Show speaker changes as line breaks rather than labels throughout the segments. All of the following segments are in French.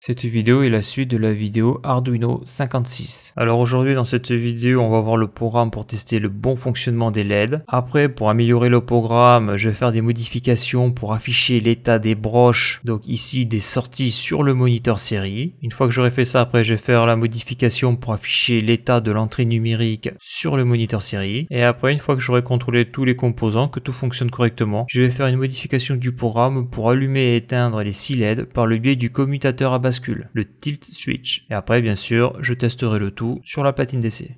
Cette vidéo est la suite de la vidéo Arduino 56. Alors aujourd'hui dans cette vidéo on va voir le programme pour tester le bon fonctionnement des LED. Après pour améliorer le programme je vais faire des modifications pour afficher l'état des broches, donc ici des sorties sur le moniteur série. Une fois que j'aurai fait ça, après je vais faire la modification pour afficher l'état de l'entrée numérique sur le moniteur série. Et après une fois que j'aurai contrôlé tous les composants, que tout fonctionne correctement, je vais faire une modification du programme pour allumer et éteindre les 6 LED par le biais du commutateur à bascule, le tilt switch. Et après, bien sûr, je testerai le tout sur la platine d'essai.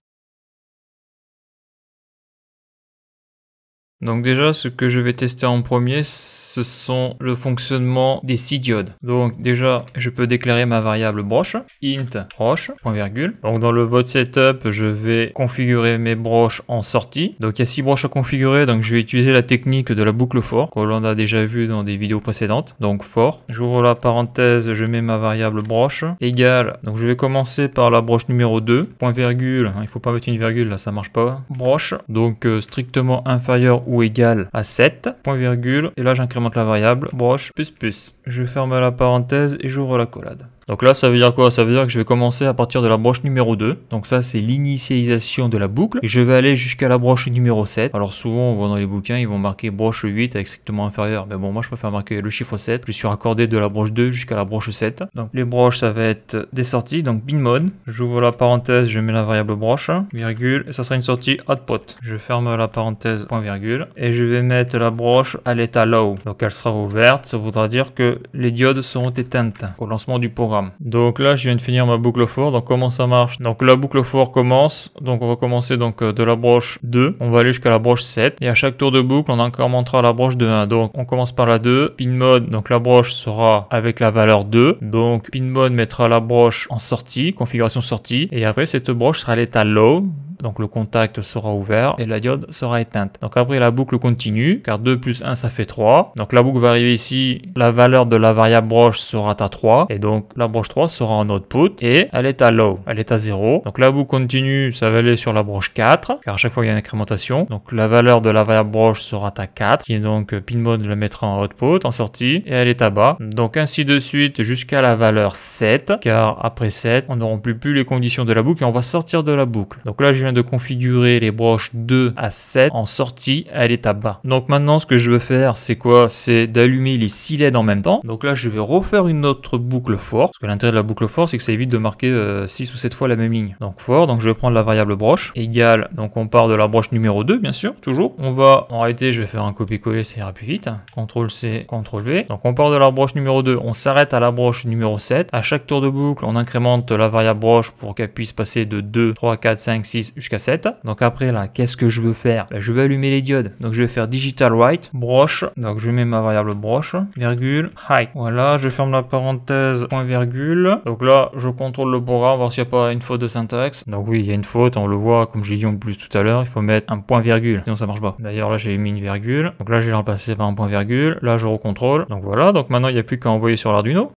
Donc déjà, ce que je vais tester en premier, ce sont le fonctionnement des 6 diodes. Donc déjà, je peux déclarer ma variable broche, int broche, point virgule. Donc dans le vote setup, je vais configurer mes broches en sortie. Donc il y a 6 broches à configurer, donc je vais utiliser la technique de la boucle for, que l'on a déjà vu dans des vidéos précédentes. Donc for, j'ouvre la parenthèse, je mets ma variable broche, égale, donc je vais commencer par la broche numéro 2, point virgule, il faut pas mettre une virgule, là ça marche pas, broche, donc strictement inférieur ou égal à 7, point virgule, et là j'incrémente la variable broche plus plus. Je ferme la parenthèse et j'ouvre la collade. Donc là, ça veut dire quoi? Ça veut dire que je vais commencer à partir de la broche numéro 2. Donc ça, c'est l'initialisation de la boucle. Et je vais aller jusqu'à la broche numéro 7. Alors souvent, on voit dans les bouquins, ils vont marquer broche 8 avec strictement inférieur. Mais bon, moi, je préfère marquer le chiffre 7. Je suis raccordé de la broche 2 jusqu'à la broche 7. Donc les broches, ça va être des sorties. Donc bin mode. J'ouvre la parenthèse, je mets la variable broche, virgule, et ça sera une sortie output. Je ferme la parenthèse, point virgule. Et je vais mettre la broche à l'état low. Donc elle sera ouverte. Ça voudra dire que les diodes seront éteintes au lancement du programme. Donc là je viens de finir ma boucle for. Donc comment ça marche? Donc la boucle for commence, donc on va commencer donc de la broche 2, on va aller jusqu'à la broche 7 et à chaque tour de boucle on incrémentera la broche de 1. Donc on commence par la 2, pin mode, donc la broche sera avec la valeur 2, donc pin mode mettra la broche en sortie, configuration sortie, et après cette broche sera à l'état low. Donc le contact sera ouvert et la diode sera éteinte. Donc après la boucle continue, car 2 plus 1 ça fait 3. Donc la boucle va arriver ici, la valeur de la variable broche sera à 3. Et donc la broche 3 sera en output et à l'état low, à l'état 0. Donc la boucle continue, ça va aller sur la broche 4, car à chaque fois il y a une incrémentation. Donc la valeur de la variable broche sera à 4, qui est donc pin mode la mettra en output, en sortie, et à l'état bas. Donc ainsi de suite jusqu'à la valeur 7, car après 7, on n'aura plus les conditions de la boucle et on va sortir de la boucle. Donc là je viens de configurer les broches 2 à 7 en sortie à l'état bas. Donc maintenant ce que je veux faire c'est quoi? C'est d'allumer les 6 LED en même temps. Donc là je vais refaire une autre boucle for, parce que l'intérêt de la boucle for c'est que ça évite de marquer 6 ou 7 fois la même ligne. Donc for, donc je vais prendre la variable broche, égale, donc on part de la broche numéro 2 bien sûr, toujours. On va, en réalité je vais faire un copier-coller, ça ira plus vite. CTRL C, CTRL V. Donc on part de la broche numéro 2, on s'arrête à la broche numéro 7. À chaque tour de boucle on incrémente la variable broche pour qu'elle puisse passer de 2, 3, 4, 5, 6 jusqu'à 7. Donc après là, qu'est-ce que je veux faire? Je vais allumer les diodes. Donc je vais faire digital write, broche. Donc je mets ma variable broche, virgule, height. Voilà, je ferme la parenthèse, point virgule. Donc là, je contrôle le programme, voir s'il n'y a pas une faute de syntaxe. Donc oui, il y a une faute, on le voit, comme j'ai dit en plus tout à l'heure, il faut mettre un point virgule, sinon ça marche pas. D'ailleurs là, j'ai mis une virgule. Donc là, je vais remplacer par un point virgule. Là, je recontrôle. Donc voilà, donc maintenant, il n'y a plus qu'à envoyer sur l'Arduino.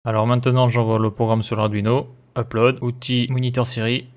Alors maintenant, j'envoie le programme sur l'Arduino. Upload, outil moniteur série.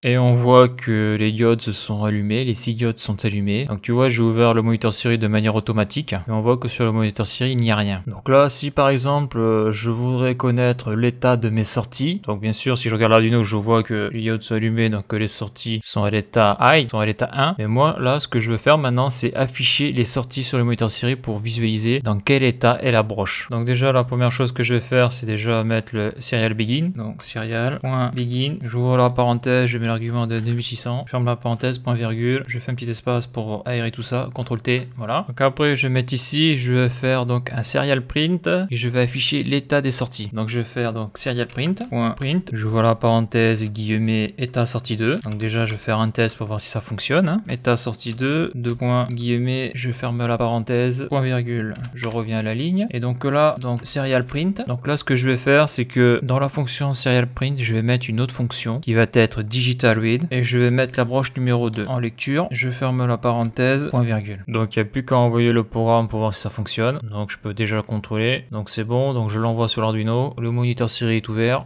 Et on voit que les diodes se sont allumées, les 6 diodes sont allumées. Donc tu vois, j'ai ouvert le moniteur série de manière automatique. Et on voit que sur le moniteur série, il n'y a rien. Donc là, si par exemple, je voudrais connaître l'état de mes sorties. Donc bien sûr, si je regarde l'Arduino, je vois que les diodes sont allumées, donc que les sorties sont à l'état high, sont à l'état 1. Mais moi, là, ce que je veux faire maintenant, c'est afficher les sorties sur le moniteur série pour visualiser dans quel état est la broche. Donc déjà, la première chose que je vais faire, c'est déjà mettre le serial begin. Donc serial.begin. J'ouvre la parenthèse, je mets l'argument de 2600, ferme la parenthèse, point virgule, je fais un petit espace pour aérer tout ça, CTRL T, voilà. Donc après je vais mettre ici, je vais faire donc un serial print et je vais afficher l'état des sorties. Donc je vais faire donc serial print, point print, je vois la parenthèse, guillemets, état sortie 2. Donc déjà je vais faire un test pour voir si ça fonctionne, hein. État sortie 2, deux points, guillemets, je ferme la parenthèse, point virgule, je reviens à la ligne. Et donc là, donc serial print, donc là ce que je vais faire c'est que dans la fonction serial print, je vais mettre une autre fonction qui va être digital read et je vais mettre la broche numéro 2 en lecture. Je ferme la parenthèse, point virgule. Donc il n'y a plus qu'à envoyer le programme pour voir si ça fonctionne. Donc je peux déjà le contrôler. Donc c'est bon, donc je l'envoie sur l'Arduino. Le moniteur série est ouvert.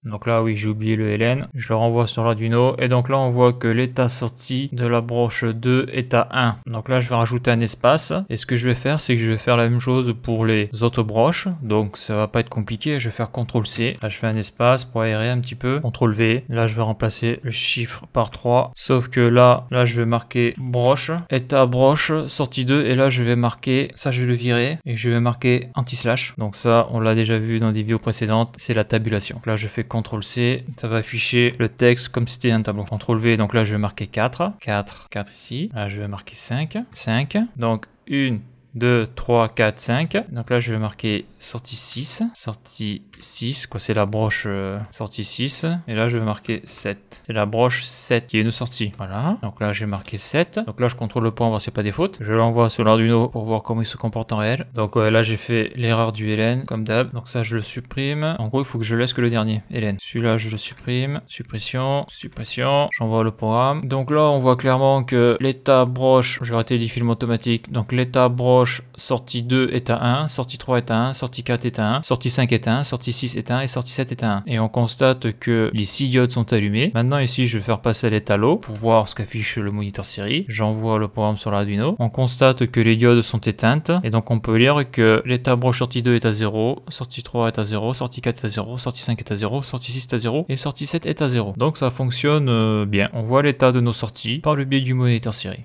Donc là, oui, j'ai oublié le LN. Je le renvoie sur l'Arduino. Et donc là, on voit que l'état sorti de la broche 2 est à 1. Donc là, je vais rajouter un espace. Et ce que je vais faire, c'est que je vais faire la même chose pour les autres broches. Donc ça va pas être compliqué. Je vais faire CTRL-C. Là, je fais un espace pour aérer un petit peu. CTRL-V. Là, je vais remplacer le chiffre par 3. Sauf que là, je vais marquer broche. État broche, sortie 2. Et là, je vais marquer, ça, je vais le virer. Et je vais marquer anti-slash. Donc ça, on l'a déjà vu dans des vidéos précédentes. C'est la tabulation. Donc là, je fais CTRL-C, ça va afficher le texte comme si c'était un tableau. CTRL-V, donc là je vais marquer 4, 4 ici. Là je vais marquer 5, 5. Donc 1, 2, 3, 4, 5. Donc là je vais marquer sortie 6. Sortie 6, quoi, c'est la broche sortie 6. Et là je vais marquer 7. C'est la broche 7 qui est une sortie. Voilà. Donc là j'ai marqué 7. Donc là je contrôle le point, voir s'il n'y a pas des fautes. Je l'envoie sur l'Arduino pour voir comment il se comporte en réel. Donc là j'ai fait l'erreur du LN comme d'hab. Donc ça je le supprime. En gros il faut que je laisse que le dernier LN. Celui-là je le supprime. Suppression. Suppression. J'envoie le programme. Donc là on voit clairement que l'état broche, je vais arrêter les films automatiques. Donc l'état broche sortie 2 est à 1. Sortie 3 est à 1. Sortie 4 est à 1. Sortie 5 est à 1. Sortie 6 est à 1 et sortie 7 est à 1. Et on constate que les 6 diodes sont allumées. Maintenant ici je vais faire passer l'état low pour voir ce qu'affiche le moniteur série. J'envoie le programme sur l'Arduino. On constate que les diodes sont éteintes et donc on peut lire que l'état broche sortie 2 est à 0, sortie 3 est à 0, sortie 4 est à 0, sortie 5 est à 0, sortie 6 est à 0 et sortie 7 est à 0. Donc ça fonctionne bien. On voit l'état de nos sorties par le biais du moniteur série.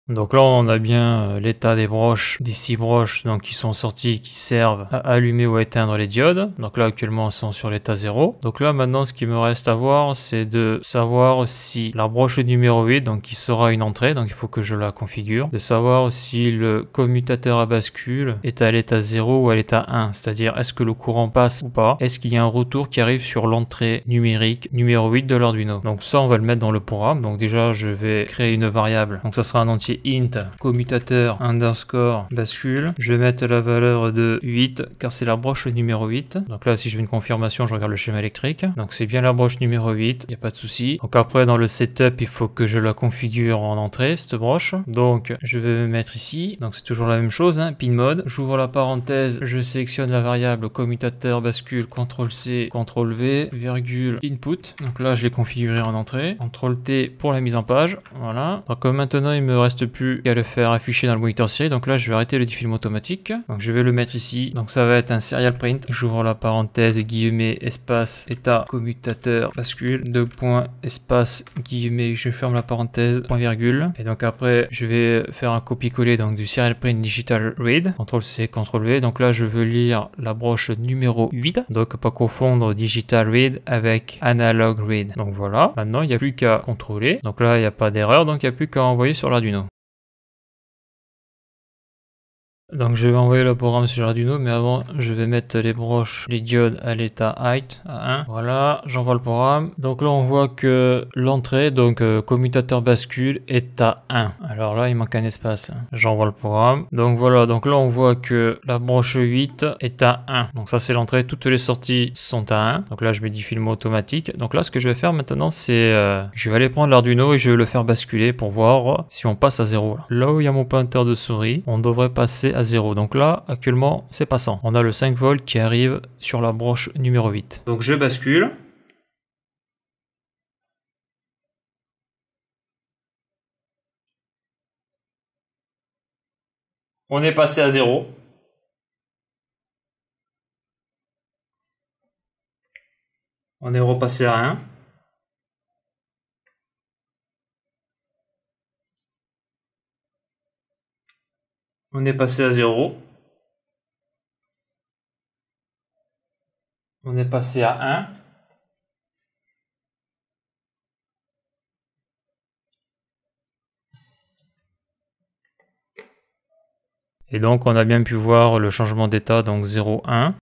Donc là on a bien l'état des broches, des 6 broches donc qui sont sorties, qui servent à allumer ou à éteindre les diodes. Donc là actuellement elles sont sur l'état 0. Donc là maintenant ce qui me reste à voir, c'est de savoir si la broche numéro 8, donc qui sera une entrée, donc il faut que je la configure, de savoir si le commutateur à bascule est à l'état 0 ou à l'état 1, c'est-à-dire est-ce que le courant passe ou pas, est-ce qu'il y a un retour qui arrive sur l'entrée numérique numéro 8 de l'Arduino. Donc ça on va le mettre dans le programme. Donc déjà je vais créer une variable, donc ça sera un entier int commutateur underscore bascule. Je vais mettre la valeur de 8 car c'est la broche numéro 8. Donc là si je veux une confirmation, je regarde le schéma électrique. Donc c'est bien la broche numéro 8, il n'y a pas de souci. Donc après dans le setup il faut que je la configure en entrée cette broche. Donc je vais mettre ici, donc c'est toujours la même chose, hein, pin mode. J'ouvre la parenthèse, je sélectionne la variable commutateur bascule, CTRL C, CTRL V, virgule input. Donc là je l'ai configuré en entrée. CTRL T pour la mise en page. Voilà. Donc maintenant il me reste plus qu'à le faire afficher dans le moniteur série. Donc là je vais arrêter le diffilm automatique. Donc je vais le mettre ici. Donc ça va être un serial print. J'ouvre la parenthèse, guillemets, espace, état, commutateur, bascule, deux points, espace, guillemets, je ferme la parenthèse, point virgule. Et donc après je vais faire un copier-coller donc du serial print digital read. CTRL C, CTRL V. Donc là je veux lire la broche numéro 8. Donc pas confondre digital read avec analog read. Donc voilà. Maintenant il n'y a plus qu'à contrôler. Donc là il n'y a pas d'erreur. Donc il n'y a plus qu'à envoyer sur l'Arduino. Donc je vais envoyer le programme sur l'Arduino, mais avant je vais mettre les broches, les diodes à l'état height à 1. Voilà, j'envoie le programme. Donc là on voit que l'entrée, donc commutateur bascule est à 1. Alors là il manque un espace. J'envoie le programme. Donc voilà, donc là on voit que la broche 8 est à 1. Donc ça c'est l'entrée, toutes les sorties sont à 1. Donc là je mets du film automatique. Donc là ce que je vais faire maintenant c'est je vais aller prendre l'Arduino et je vais le faire basculer pour voir si on passe à 0. Là où il y a mon pointeur de souris, on devrait passer à 0. Donc là, actuellement, c'est passant. On a le 5 volts qui arrive sur la broche numéro 8. Donc je bascule. On est passé à 0. On est repassé à 1. On est passé à 0. On est passé à 1. Et donc on a bien pu voir le changement d'état, donc 0, 1.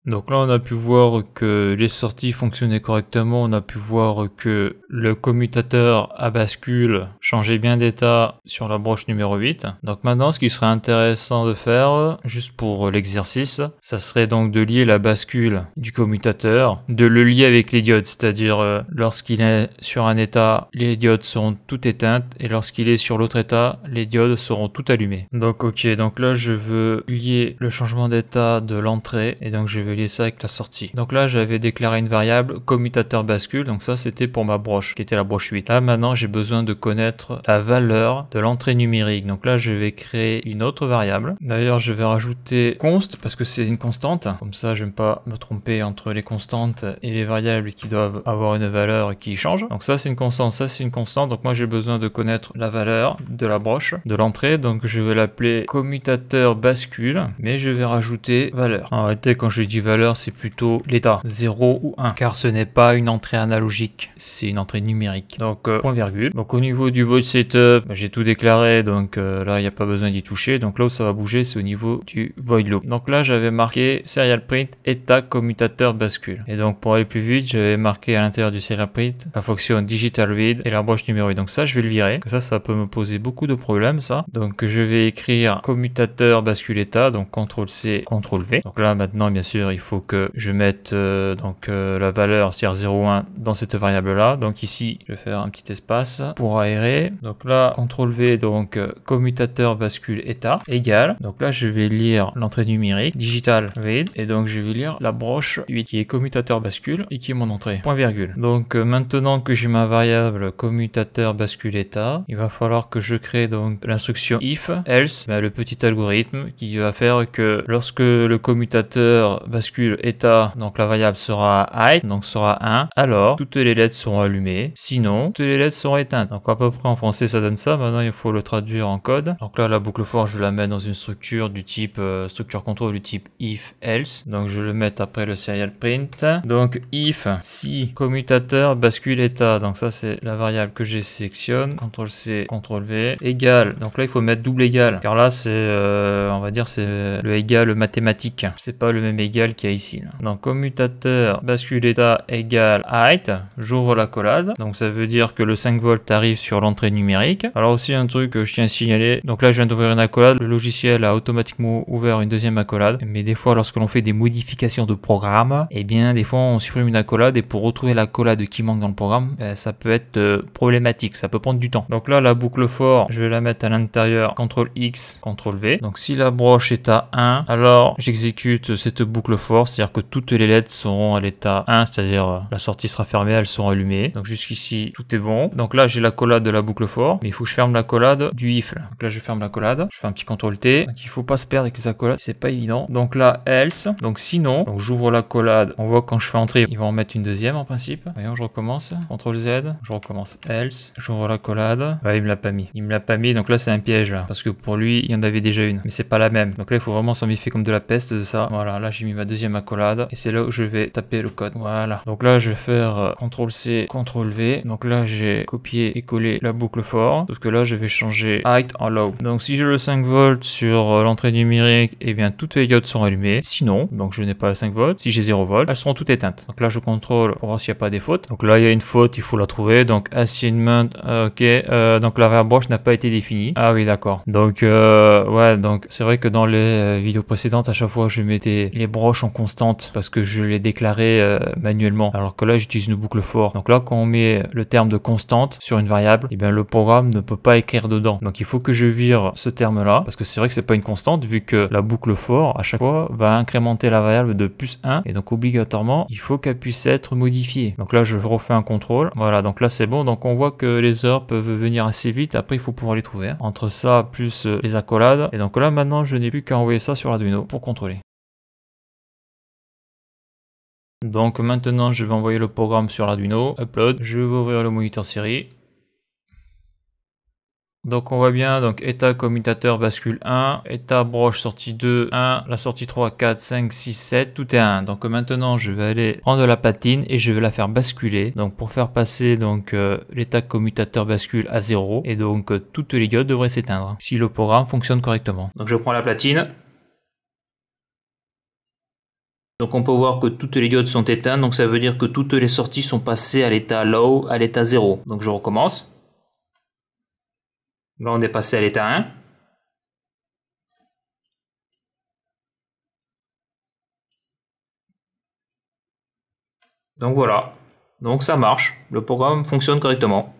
Donc là, on a pu voir que les sorties fonctionnaient correctement. On a pu voir que le commutateur à bascule changeait bien d'état sur la broche numéro 8. Donc maintenant, ce qui serait intéressant de faire, juste pour l'exercice, ça serait donc de lier la bascule du commutateur, de le lier avec les diodes, c'est-à-dire lorsqu'il est sur un état, les diodes seront toutes éteintes et lorsqu'il est sur l'autre état, les diodes seront toutes allumées. Donc ok, donc là je veux lier le changement d'état de l'entrée et donc je vais lier ça avec la sortie. Donc là j'avais déclaré une variable commutateur bascule, donc ça c'était pour ma broche qui était la broche 8. Là maintenant j'ai besoin de connaître la valeur de l'entrée numérique. Donc là je vais créer une autre variable. D'ailleurs je vais rajouter const parce que c'est une constante. Comme ça je ne vais pas me tromper entre les constantes et les variables qui doivent avoir une valeur et qui change. Donc ça c'est une constante, ça c'est une constante. Donc moi j'ai besoin de connaître la valeur de la broche, de l'entrée. Donc je vais l'appeler commutateur bascule, mais je vais rajouter valeur. En réalité quand je dis valeur c'est plutôt l'état 0 ou 1 car ce n'est pas une entrée analogique, c'est une entrée numérique. Donc point virgule. Donc au niveau du void setup, j'ai tout déclaré, donc là il n'y a pas besoin d'y toucher. Donc là où ça va bouger c'est au niveau du void loop. Donc là j'avais marqué serial print état commutateur bascule. Et donc pour aller plus vite j'avais marqué à l'intérieur du serial print la fonction digital read et la broche numéro 8. Donc ça je vais le virer. Ça peut me poser beaucoup de problèmes ça. Donc je vais écrire commutateur bascule état, donc CTRL C, CTRL V. Donc là maintenant bien sûr il faut que je mette la valeur, c'est-à-dire 0,1 dans cette variable là. Donc ici je vais faire un petit espace pour aérer. Donc là CTRL V, donc commutateur bascule état égale. Donc là je vais lire l'entrée numérique digital read et donc je vais lire la broche 8 qui est commutateur bascule et qui est mon entrée. Point virgule. Donc maintenant que j'ai ma variable commutateur bascule état, il va falloir que je crée donc l'instruction if else, le petit algorithme qui va faire que lorsque le commutateur bascule état, donc la variable sera height, donc sera 1, alors toutes les LED seront allumées, sinon toutes les LED seront éteintes. Donc à peu près en français ça donne ça. Maintenant il faut le traduire en code. Donc là la boucle for je vais la mettre dans une structure du type structure contrôle du type if else. Donc je vais le mettre après le serial print. Donc if si commutateur bascule état, donc ça c'est la variable que j'ai sélectionne, CTRL C, CTRL V, égale. Donc là il faut mettre double égal car là c'est on va dire c'est le égal mathématique, c'est pas le même égal qu'il y a ici là. Donc commutateur bascule état égale height, j'ouvre l'accolade, donc ça veut dire que le 5 volts arrive sur l'entrée numérique. Alors aussi un truc que je tiens à signaler, donc là je viens d'ouvrir une accolade, le logiciel a automatiquement ouvert une deuxième accolade, mais des fois lorsque l'on fait des modifications de programme, et bien des fois on supprime une accolade et pour retrouver l'accolade qui manque dans le programme, ça peut être problématique, ça peut prendre du temps. Donc là la boucle for, je vais la mettre à l'intérieur, CTRL X, CTRL V. Donc si la broche est à 1, alors j'exécute cette boucle for, c'est-à-dire que toutes les LED seront à l'état 1, c'est-à-dire la sortie sera fermée, elles seront allumées. Donc jusqu'ici tout est bon. Donc là j'ai l'accolade de la boucle for, mais il faut que je ferme l'accolade du if. Donc là je ferme l'accolade, je fais un petit CTRL T. Donc il faut pas se perdre avec les accolades, c'est pas évident. Donc là else, donc sinon, donc j'ouvre l'accolade, on voit quand je fais entrer, il va en mettre une deuxième en principe. Voyons, je recommence, CTRL Z, je recommence else, j'ouvre l'accolade. Il me l'a pas mis. Il me l'a pas mis, donc là c'est un piège là, parce que pour lui il y en avait déjà une, mais c'est pas la même. Donc là il faut vraiment s'en méfier comme de la peste de ça. Voilà, là j'ai mis ma deuxième accolade et c'est là où je vais taper le code. Voilà. Donc là je vais faire CTRL C, CTRL V. Donc là j'ai copié et collé la boucle for, parce que là je vais changer height en low. Donc si j'ai le 5 volts sur l'entrée numérique, et bien toutes les diodes sont allumées. Sinon, donc je n'ai pas le 5 volts. Si j'ai 0 volts, elles seront toutes éteintes. Donc là je contrôle pour voir s'il n'y a pas des fautes. Donc là il y a une faute, il faut la trouver. Donc assignment, ok. Donc la variable broche n'a pas été définie. Ah oui d'accord. Donc ouais, donc c'est vrai que dans les vidéos précédentes, à chaque fois je mettais les broches en constante parce que je les déclarais manuellement. Alors que là j'utilise une boucle for. Donc là quand on met le terme de constante sur une variable, et bien le programme ne peut pas écrire dedans. Donc il faut que je vire ce terme là parce que c'est vrai que c'est pas une constante vu que la boucle for à chaque fois va incrémenter la variable de plus 1 et donc obligatoirement il faut qu'elle puisse être modifiée. Donc là je refais un contrôle. Voilà, donc là c'est bon. Donc on voit que les heures peuvent venir assez vite. Après il faut pouvoir les trouver. Entre ça plus les accolades. Et donc là maintenant je n'ai plus qu'à envoyer ça sur Arduino pour contrôler. Donc maintenant je vais envoyer le programme sur l'Arduino, upload, je vais ouvrir le moniteur série. Donc on voit bien, donc état commutateur bascule 1, état broche sortie 2, 1, la sortie 3, 4, 5, 6, 7, tout est 1. Donc maintenant je vais aller prendre la platine et je vais la faire basculer. Donc pour faire passer donc l'état commutateur bascule à 0 et donc toutes les diodes devraient s'éteindre si le programme fonctionne correctement. Donc je prends la platine. Donc on peut voir que toutes les diodes sont éteintes, donc ça veut dire que toutes les sorties sont passées à l'état low, à l'état 0. Donc je recommence. Là on est passé à l'état 1. Donc voilà. Donc ça marche. Le programme fonctionne correctement.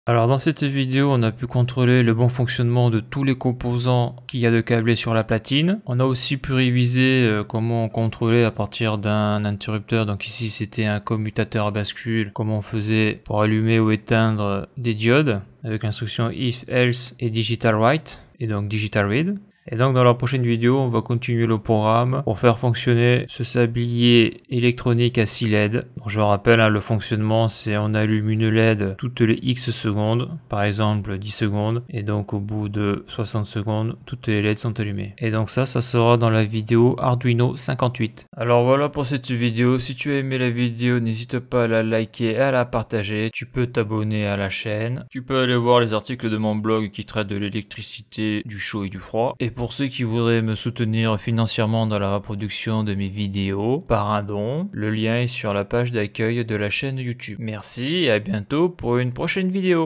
Alors dans cette vidéo, on a pu contrôler le bon fonctionnement de tous les composants qu'il y a de câblés sur la platine. On a aussi pu réviser comment contrôler à partir d'un interrupteur. Donc ici c'était un commutateur à bascule, comment on faisait pour allumer ou éteindre des diodes avec l'instruction if, else et digital write et donc digital read. Et donc dans la prochaine vidéo, on va continuer le programme pour faire fonctionner ce sablier électronique à 6 LED. Donc, je rappelle, le fonctionnement, c'est on allume une LED toutes les X secondes, par exemple 10 secondes, et donc au bout de 60 secondes, toutes les LED sont allumées. Et donc ça sera dans la vidéo Arduino 58. Alors voilà pour cette vidéo. Si tu as aimé la vidéo, n'hésite pas à la liker et à la partager. Tu peux t'abonner à la chaîne. Tu peux aller voir les articles de mon blog qui traitent de l'électricité, du chaud et du froid. Et pour ceux qui voudraient me soutenir financièrement dans la reproduction de mes vidéos par un don, le lien est sur la page d'accueil de la chaîne YouTube. Merci et à bientôt pour une prochaine vidéo.